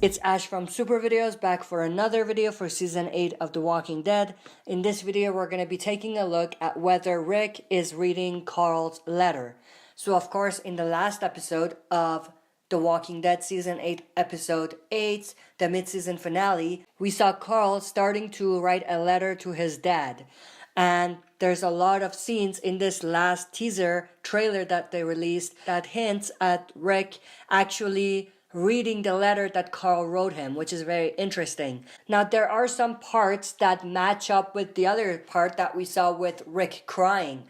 It's Ash from Super Videos back for another video for Season 8 of The Walking Dead. In this video, we're going to be taking a look at whether Rick is reading Carl's letter. So of course, in the last episode of The Walking Dead Season 8 Episode 8, the mid-season finale, we saw Carl starting to write a letter to his dad. And there's a lot of scenes in this last teaser trailer that they released that hints at Rick actually reading the letter that Carl wrote him, which is very interesting. Now, there are some parts that match up with the other part that we saw with Rick crying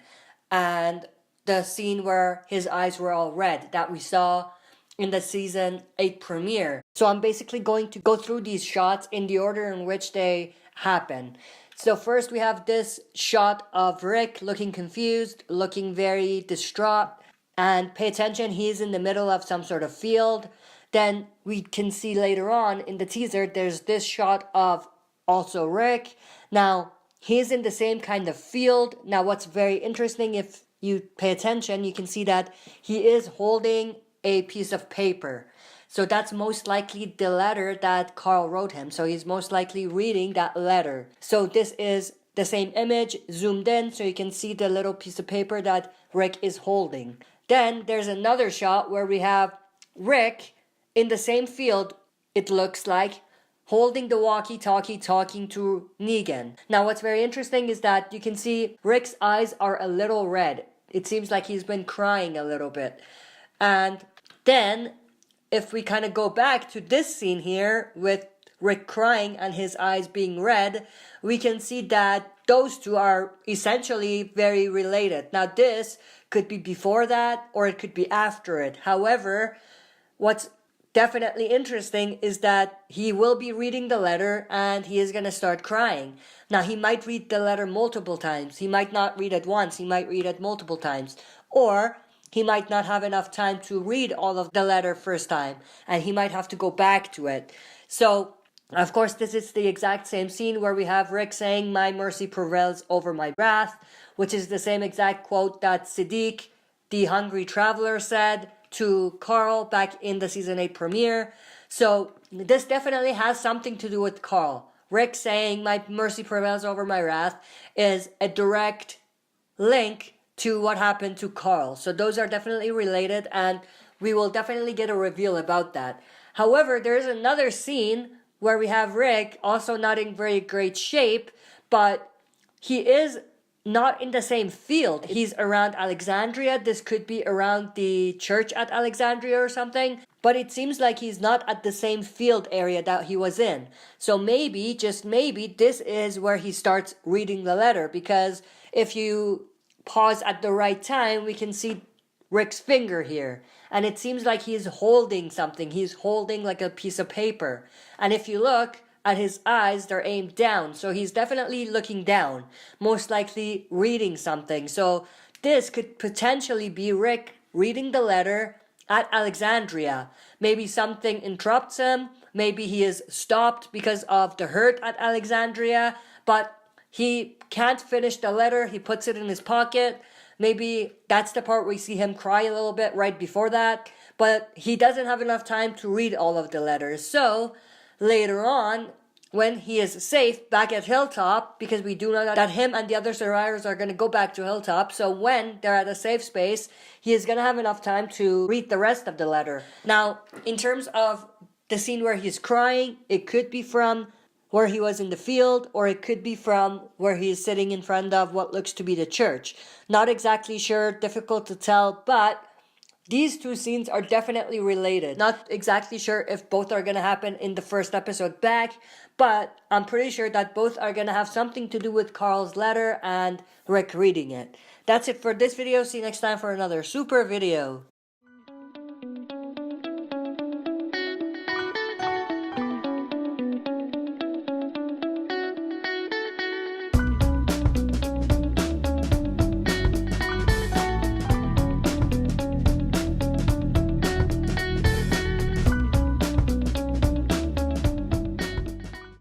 and the scene where his eyes were all red that we saw in the Season 8 premiere. So I'm basically going to go through these shots in the order in which they happen. So first we have this shot of Rick looking confused, looking very distraught, and pay attention, he's in the middle of some sort of field. Then we can see later on in the teaser, there's this shot of also Rick. Now, he's in the same kind of field. Now, what's very interesting, if you pay attention, you can see that he is holding a piece of paper. So that's most likely the letter that Carl wrote him. So he's most likely reading that letter. So this is the same image zoomed in so you can see the little piece of paper that Rick is holding. Then there's another shot where we have Rick in the same field, it looks like, holding the walkie-talkie talking to Negan. Now what's very interesting is that you can see Rick's eyes are a little red. It seems like he's been crying a little bit. And then if we kind of go back to this scene here with Rick crying and his eyes being red, we can see that those two are essentially very related. Now this could be before that or it could be after it. However, what's definitely interesting is that he will be reading the letter and he is going to start crying. Now he might read the letter multiple times. He might not read it once. He might read it multiple times. Or he might not have enough time to read all of the letter first time, and he might have to go back to it. So, of course, this is the exact same scene where we have Rick saying, "My mercy prevails over my wrath," which is the same exact quote that Siddiq, the hungry traveler, said to Carl back in the Season 8 premiere. So, this definitely has something to do with Carl. Rick saying, "My mercy prevails over my wrath," is a direct link to what happened to Carl. So those are definitely related and we will definitely get a reveal about that. However, there is another scene where we have Rick also not in very great shape, but he is not in the same field. He's around Alexandria. This could be around the church at Alexandria or something, but it seems like he's not at the same field area that he was in. So maybe, just maybe, this is where he starts reading the letter, because if you pause at the right time, we can see Rick's finger here. And it seems like he's holding something. He's holding like a piece of paper. And if you look at his eyes, they're aimed down. So he's definitely looking down, most likely reading something. So this could potentially be Rick reading the letter at Alexandria. Maybe something interrupts him. Maybe he is stopped because of the hurt at Alexandria. But he can't finish the letter. He puts it in his pocket. Maybe that's the part where we see him cry a little bit right before that. But he doesn't have enough time to read all of the letters. So later on, when he is safe back at Hilltop, because we do know that him and the other survivors are going to go back to Hilltop. So when they're at a safe space, he is going to have enough time to read the rest of the letter. Now, in terms of the scene where he's crying, it could be from where he was in the field, or it could be from where he is sitting in front of what looks to be the church. Not exactly sure, difficult to tell, but these two scenes are definitely related. Not exactly sure if both are going to happen in the first episode back, but I'm pretty sure that both are going to have something to do with Carl's letter and Rick reading it. That's it for this video. See you next time for another super video.